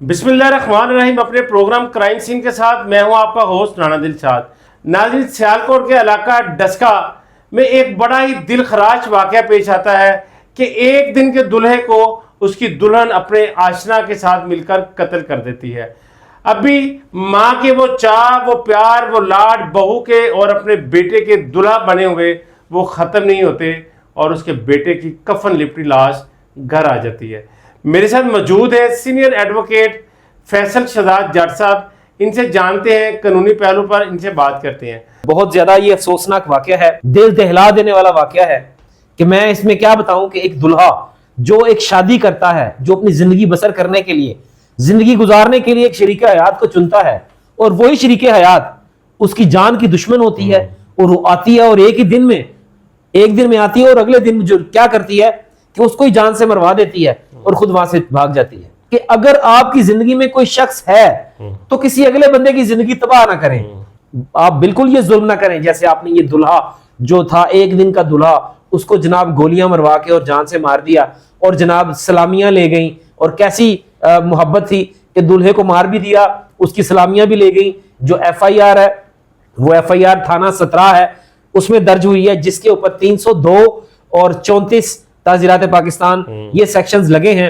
बिस्मिल्लाहिर्रहमानिर्रहीम। अपने programme crime scene के साथ मैं हूं आपका होस्ट राना दिलशाद। नाज़रीन, सियालकोट के इलाका डस्का में एक बड़ा ही दिल खराश वाक़या पेश आता है कि एक दिन के दूल्हे को उसकी दुल्हन अपने आशना के साथ मिलकर कत्ल कर देती है। अभी माँ के वो चाह, वो प्यार, वो लाड बहू के और अपने बेटे के दुल्हा बने हुए वो ख़त्म नहीं होते और उसके बेटे की कफन लिपटी लाश घर आ जाती है। मेरे साथ मौजूद है सीनियर एडवोकेट फैसल शहजाद जट साहब। इनसे जानते हैं कानूनी पहलू पर, इनसे बात करते हैं। बहुत ज्यादा ये अफसोसनाक वाकया है, दिल दहला देने वाला वाकया है कि मैं इसमें क्या बताऊं कि एक दुल्हा जो एक शादी करता है, जो अपनी जिंदगी बसर करने के लिए, जिंदगी गुजारने के लिए एक शरीके हयात को चुनता है और वही शरीके हयात उसकी जान की दुश्मन होती है और वो आती है और एक दिन में आती है और अगले दिन जो क्या करती है कि उसको ही जान से मरवा देती है और खुद वहां से भाग जाती है। कि अगर आपकी जिंदगी में कोई शख्स है तो किसी अगले बंदे की जिंदगी तबाह ना करें, आप बिल्कुल ये जुल्म ना करें। जैसे आपने ये दुल्हा जो था, एक दिन का दुल्हा, उसको जनाब गोलियां मरवा के और जान से मार दिया और जनाब सलामियां ले गई। और कैसी मोहब्बत थी कि दूल्हे को मार भी दिया, उसकी सलामियां भी ले गई। जो FIR है वो FIR थाना 17 है, उसमें दर्ज हुई है, जिसके ऊपर 302 और 34 ताज़ीरात पाकिस्तान ये सेक्शंस लगे हैं।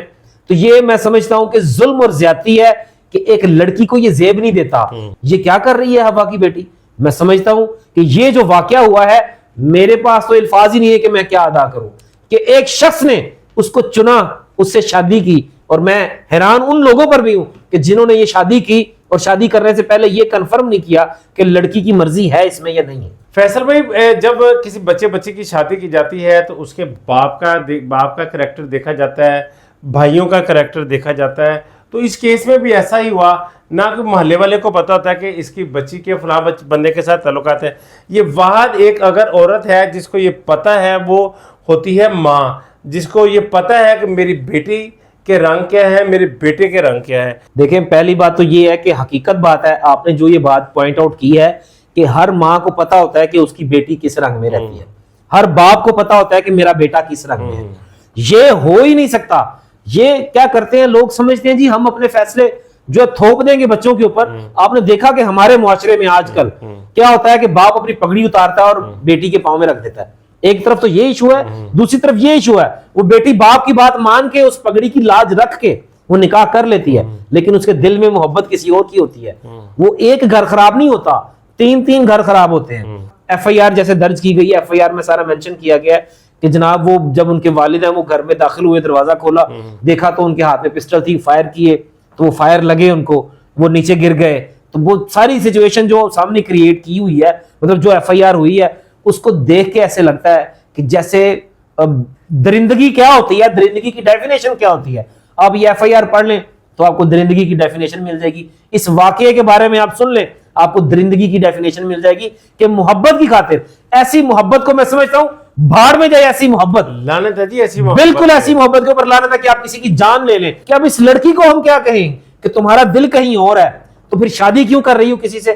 तो ये मैं समझता हूं कि जुल्म और ज्यादती है कि एक लड़की को ये जेब नहीं देता। ये क्या कर रही है हवा की बेटी? मैं समझता हूं कि ये जो वाकया हुआ है, मेरे पास तो अल्फाज ही नहीं है कि मैं क्या अदा करूं कि एक शख्स ने उसको चुना, उससे शादी की। और मैं हैरान उन लोगों पर भी हूं कि जिन्होंने ये शादी की और शादी करने से पहले ये कंफर्म नहीं किया कि लड़की की मर्जी है इसमें या नहीं है। फैसल भाई, जब किसी बच्चे की शादी की जाती है तो उसके बाप का करैक्टर देखा जाता है, भाइयों का करैक्टर देखा जाता है। तो इस केस में भी ऐसा ही हुआ ना कि मोहल्ले वाले को पता होता है कि इसकी बच्ची के फलां बंदे के साथ ताल्लुकात है। ये वाहद एक अगर औरत है जिसको ये पता है, वो होती है माँ, जिसको ये पता है कि मेरी बेटी के रंग क्या है, मेरे बेटे के रंग क्या है। देखें, पहली बात तो ये है कि हकीकत बात है, आपने जो ये बात पॉइंट आउट की है कि हर माँ को पता होता है कि उसकी बेटी किस रंग में रहती है, हर बाप को पता होता है कि मेरा बेटा किस रंग में है। ये हो ही नहीं सकता। ये क्या करते हैं लोग, समझते हैं जी हम अपने फैसले जो थोप देंगे बच्चों के ऊपर। आपने देखा कि हमारे मुआशरे में आजकल क्या होता है कि बाप अपनी पगड़ी उतारता है और बेटी के पांव में रख देता है। एक तरफ तो ये इशू है, दूसरी तरफ ये इशू है, वो बेटी बाप की बात मान के उस पगड़ी की लाज रख के वो निकाह कर लेती है, लेकिन उसके दिल में मोहब्बत किसी और की होती है। वो एक घर खराब नहीं होता, 3 घर खराब होते हैं। FIR जैसे दर्ज की गई है, FIR में सारा मेंशन किया गया है कि जनाब वो जब उनके वालिद हैं वो घर में दाखिल हुए, दरवाजा खोला, देखा तो उनके हाथ में पिस्टल थी, फायर किए तो वो फायर लगे उनको, वो नीचे गिर गए। तो वो सारी सिचुएशन जो सामने क्रिएट की हुई है, मतलब जो FIR हुई है, उसको देख के ऐसे लगता है कि जैसे दरिंदगी क्या होती है, दरिंदगी की डेफिनेशन क्या होती है। आप ये FIR पढ़ लें तो आपको दरिंदगी की डेफिनेशन मिल जाएगी। इस वाकये के बारे में आप सुन लें, आपको दरिंदगी की डेफिनेशन मिल जाएगी कि मोहब्बत की खातिर, ऐसी मोहब्बत को मैं समझता हूं भाड़ में जाए, ऐसी मोहब्बत, लानत है जी ऐसी मोहब्बत, बिल्कुल ऐसी मोहब्बत के ऊपर लानत है कि आप किसी की जान ले लें। कि अब इस लड़की को हम क्या कहें कि तुम्हारा दिल कहीं और है, तो फिर शादी क्यों कर रही हो किसी से?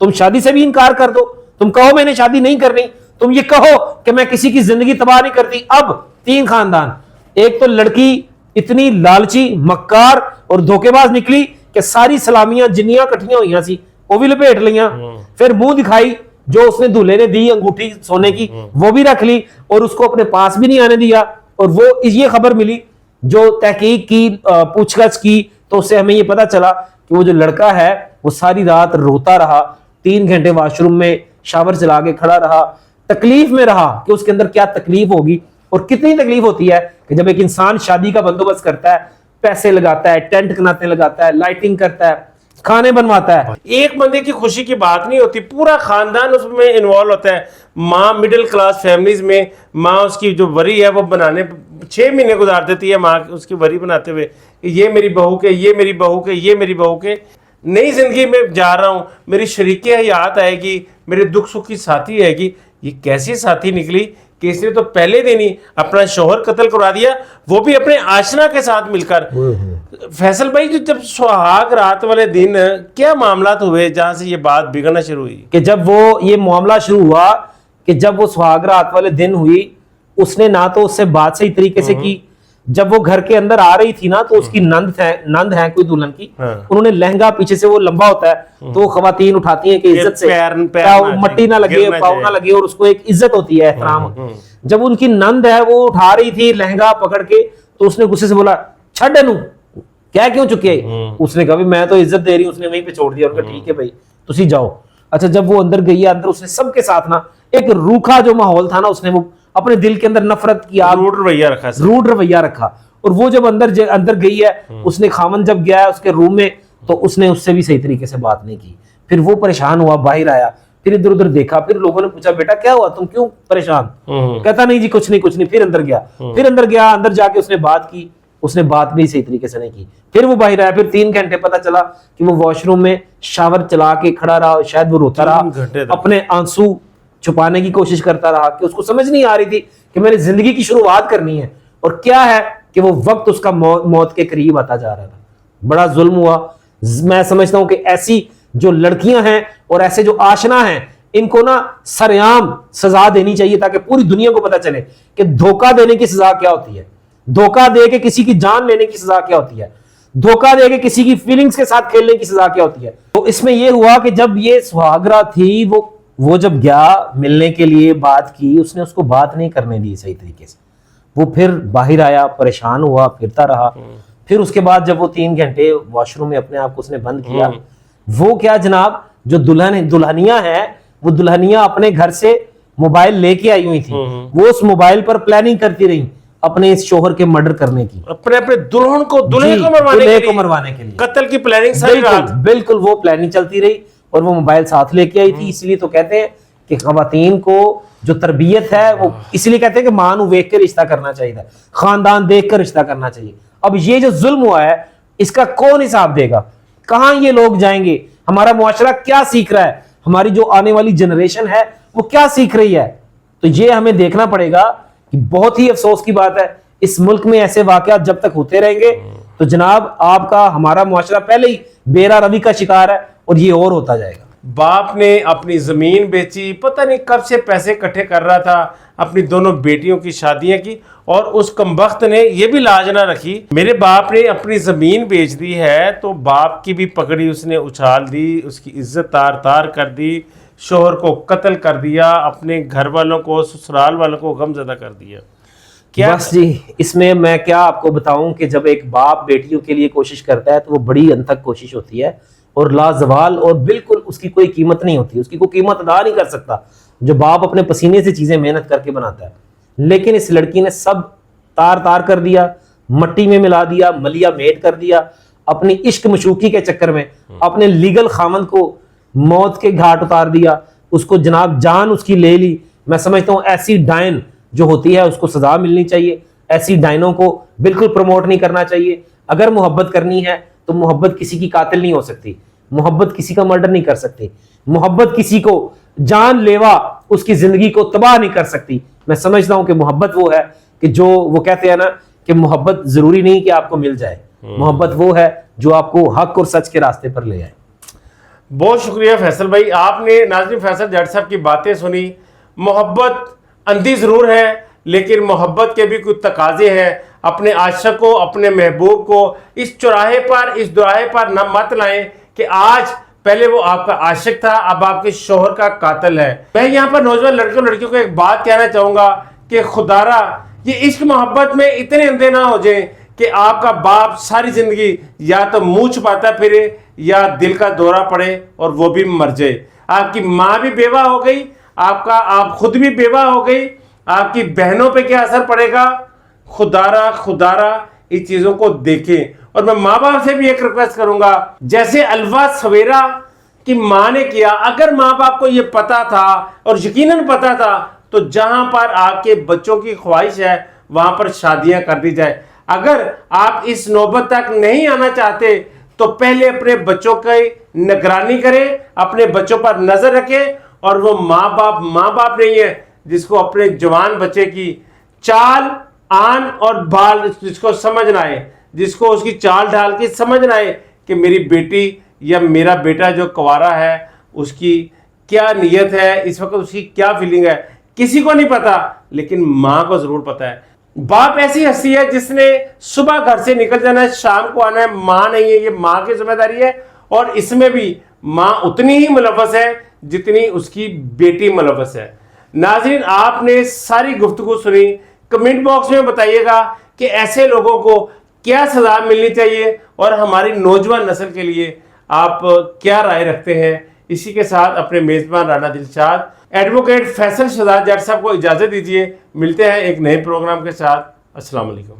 तुम शादी से भी इनकार कर दो, तुम कहो मैंने शादी नहीं करनी, तुम ये कहो कि मैं किसी की जिंदगी तबाह नहीं करती। अब 3 खानदान, एक तो लड़की इतनी लालची, मक्कार और धोखेबाज निकली कि सारी सलामियां जिन्नियां इकट्ठियां हुई सी वो भी लपेट लिया, फिर मुंह दिखाई जो उसने दूल्हे ने दी अंगूठी सोने की वो भी रख ली और उसको अपने पास भी नहीं आने दिया। और वो ये खबर मिली जो तहकीक की, पूछताछ की, तो उससे हमें ये पता चला कि वो जो लड़का है वो सारी रात रोता रहा, 3 घंटे वॉशरूम में शावर चला के खड़ा रहा, तकलीफ में रहा कि उसके अंदर क्या तकलीफ होगी। और कितनी तकलीफ होती है कि जब एक इंसान शादी का बंदोबस्त करता है, पैसे लगाता है, टेंट कनाते लगाता है, लाइटिंग करता है, खाने बनवाता है। एक बंदे की खुशी की बात नहीं होती, पूरा खानदान उसमें इन्वॉल्व होता है। माँ मिडिल क्लास फैमिलीज में माँ उसकी जो वरी है वो बनाने 6 महीने गुजार देती है, माँ उसकी वरी बनाते हुए कि ये मेरी बहू के, ये मेरी बहू के, ये मेरी बहू के, नई जिंदगी में जा रहा हूँ, मेरी शरीके हयात आएगी, मेरे दुख सुख की साथी आएगी। ये कैसी साथी निकली कि इसने तो पहले दिन ही अपना शोहर कत्ल करवा दिया, वो भी अपने आशना के साथ मिलकर। फैसल भाई, जो जब सुहाग रात वाले दिन क्या मामला हुए जहां से ये बात बिगड़ना शुरू हुई? कि जब वो ये मामला शुरू हुआ कि जब वो सुहाग रात वाले दिन हुई, उसने ना तो उससे बात सही तरीके से की, जब वो घर के अंदर आ रही थी ना, तो उसकी नंद है कोई दुल्हन की, उन्होंने लहंगा पीछे से वो लंबा होता है, तो खवातीन उठाती हैं कि इज्जत से मट्टी ना लगे, पाँव ना लगे, और उसको एक इज्जत होती है, एहतराम। जब उनकी नंद है वो उठा रही थी लहंगा पकड़ के, तो उसने गुस्से से बोला, छड़ नू क्या क्यों चुके? उसने कहा मैं तो इज्जत दे रही हूँ। उसने वहीं पे छोड़ दिया, उनका ठीक है भाई तुसी जाओ। अच्छा, जब वो अंदर गई है, अंदर उसने सबके साथ ना एक रूखा जो माहौल था ना, उसने वो अपने दिल के अंदर नफरत की आग, रूड रवैया रखा। और वो जब अंदर गई है, उसने खामन जब गया है उसके रूम में, तो उसने उससे भी सही तरीके से बात नहीं की। फिर वो परेशान हुआ, बाहर आया, फिर इधर उधर देखा, फिर लोगों ने पूछा बेटा क्या हुआ, तुम क्यों परेशान? कहता नहीं जी कुछ नहीं। फिर अंदर गया, अंदर जाके उसने बात की, उसने बात भी सही तरीके से नहीं की। फिर वो बाहर आया, फिर 3 घंटे पता चला कि वो वॉशरूम में शावर चला के खड़ा रहा, शायद वो रोता रहा, अपने आंसू छुपाने की कोशिश करता रहा, कि उसको समझ नहीं आ रही थी कि मैंने जिंदगी की शुरुआत करनी है, और क्या है कि वो वक्त उसका मौत के करीब आता जा रहा था। बड़ा जुल्म हुआ। मैं समझता हूं कि ऐसी जो लड़कियां हैं और ऐसे जो आशना हैं, इनको ना सरेआम सजा देनी चाहिए, ताकि पूरी दुनिया को पता चले कि धोखा देने की सजा क्या होती है, धोखा दे के किसी की जान लेने की सजा क्या होती है, धोखा दे के किसी की फीलिंग्स के साथ खेलने की सजा क्या होती है। तो इसमें यह हुआ कि जब ये सुहागरा थी, वो जब गया मिलने के लिए, बात की, उसने उसको बात नहीं करने दी सही तरीके से। वो फिर बाहर आया, परेशान हुआ, फिरता रहा। फिर उसके बाद जब वो 3 घंटे वॉशरूम में अपने आप को उसने बंद किया, वो क्या जनाब, जो दुल्हनिया है, वो दुल्हनिया अपने घर से मोबाइल लेके आई हुई थी। वो उस मोबाइल पर प्लानिंग करती रही अपने इस शोहर के मर्डर करने की, अपने दुल्हन को, दूल्हे को मरवाने के लिए कत्ल की प्लानिंग सारी रात। बिल्कुल वो प्लानिंग चलती रही, और वो मोबाइल साथ लेके आई थी। इसलिए तो कहते हैं कि खवातीन को जो तरबियत है, वो इसलिए कहते हैं कि मां नू वेख के रिश्ता करना चाहिए, खानदान देख कर रिश्ता करना चाहिए। अब ये जो जुल्म हुआ है, इसका कौन हिसाब देगा? कहां ये लोग जाएंगे? हमारा मुआशरा क्या सीख रहा है? हमारी जो आने वाली जनरेशन है वो क्या सीख रही है? तो ये हमें देखना पड़ेगा। कि बहुत ही अफसोस की बात है, इस मुल्क में ऐसे वाकयात जब तक होते रहेंगे तो जनाब आपका हमारा मुआशरा पहले ही बेरा रवि का शिकार है, और ये और होता जाएगा। बाप ने अपनी जमीन बेची, पता नहीं कब से पैसे इकट्ठे कर रहा था अपनी दोनों बेटियों की शादियां की, और उस कमबख्त ने ये भी लाज ना रखी, मेरे बाप ने अपनी जमीन बेच दी है, तो बाप की भी पकड़ी उसने उछाल दी, उसकी इज्जत तार तार कर दी, शोहर को कत्ल कर दिया, अपने घर वालों को, ससुराल वालों को गमज़दा कर दिया। क्या बस जी, इसमें मैं क्या आपको बताऊं कि जब एक बाप बेटियों के लिए कोशिश करता है तो वो बड़ी अनथक कोशिश होती है, और लाजवाल, और बिल्कुल उसकी कोई कीमत नहीं होती, उसकी कोई कीमत अदा नहीं कर सकता जो बाप अपने पसीने से चीजें मेहनत करके बनाता है। लेकिन इस लड़की ने सब तार तार कर दिया, मट्टी में मिला दिया, मलिया मेट कर दिया, अपनी इश्क मशूकी के चक्कर में अपने लीगल खामन को मौत के घाट उतार दिया, उसको जनाब जान उसकी ले ली। मैं समझता हूँ ऐसी डायन जो होती है उसको सजा मिलनी चाहिए, ऐसी डायनों को बिल्कुल प्रमोट नहीं करना चाहिए। अगर मोहब्बत करनी है तो मोहब्बत किसी की कातिल नहीं हो सकती, मोहब्बत किसी का मर्डर नहीं कर सकती, मोहब्बत किसी को जान लेवा उसकी जिंदगी को तबाह नहीं कर सकती। मैं समझता हूं कि मोहब्बत वो है कि जो वो कहते हैं ना कि मोहब्बत जरूरी नहीं कि आपको मिल जाए, मोहब्बत वो है जो आपको हक और सच के रास्ते पर ले जाए। बहुत शुक्रिया फैसल भाई, आपने नाज़रीन फैसल जट साहब की बातें सुनी। मोहब्बत अंधी जरूर है, लेकिन मोहब्बत के भी कुछ तकाजे हैं। अपने आशिक को, अपने महबूब को इस चौराहे पर, इस दुराहे पर न मत लाएं कि आज पहले वो आपका आशिक था, अब आपके शोहर का कातिल है। मैं यहाँ पर नौजवान लड़कियों को एक बात कहना चाहूंगा कि खुदारा ये इश्क मोहब्बत में इतने अंधे ना हो जाए कि आपका बाप सारी जिंदगी या तो मुंह छुपाता फिरे या दिल का दौरा पड़े और वो भी मर जाए। आपकी माँ भी बेवा हो गई, आप खुद भी बेवा हो गई, आपकी बहनों पे क्या असर पड़ेगा। खुदारा इस चीजों को देखें। और मैं माँ बाप से भी एक रिक्वेस्ट करूंगा, जैसे अलवा सवेरा की माँ ने किया, अगर माँ बाप को ये पता था और यकीनन पता था तो जहां पर आपके बच्चों की ख्वाहिश है वहां पर शादियां कर दी जाए। अगर आप इस नौबत तक नहीं आना चाहते तो पहले अपने बच्चों की निगरानी करें, अपने बच्चों पर नजर रखें। और वो माँ बाप नहीं है जिसको अपने जवान बच्चे की चाल, आन और बाल जिसको समझ ना आए, जिसको उसकी चाल ढाल की समझ ना आए कि मेरी बेटी या मेरा बेटा जो कुंवारा है उसकी क्या नीयत है, इस वक्त उसकी क्या फीलिंग है, किसी को नहीं पता, लेकिन माँ को जरूर पता है। बाप ऐसी हस्ती है जिसने सुबह घर से निकल जाना है, शाम को आना है। मां नहीं है, ये मां की जिम्मेदारी है, और इसमें भी मां उतनी ही मुलव्वस है जितनी उसकी बेटी मुलव्वस है। नाज़रीन, आपने सारी गुफ्तगू सुनी, कमेंट बॉक्स में बताइएगा कि ऐसे लोगों को क्या सजा मिलनी चाहिए और हमारी नौजवान नस्ल के लिए आप क्या राय रखते हैं। इसी के साथ अपने मेजबान राना दिलशाद, एडवोकेट फैसल शहजाद जट साहब को इजाजत दीजिए। मिलते हैं एक नए प्रोग्राम के साथ। अस्सलाम वालेकुम।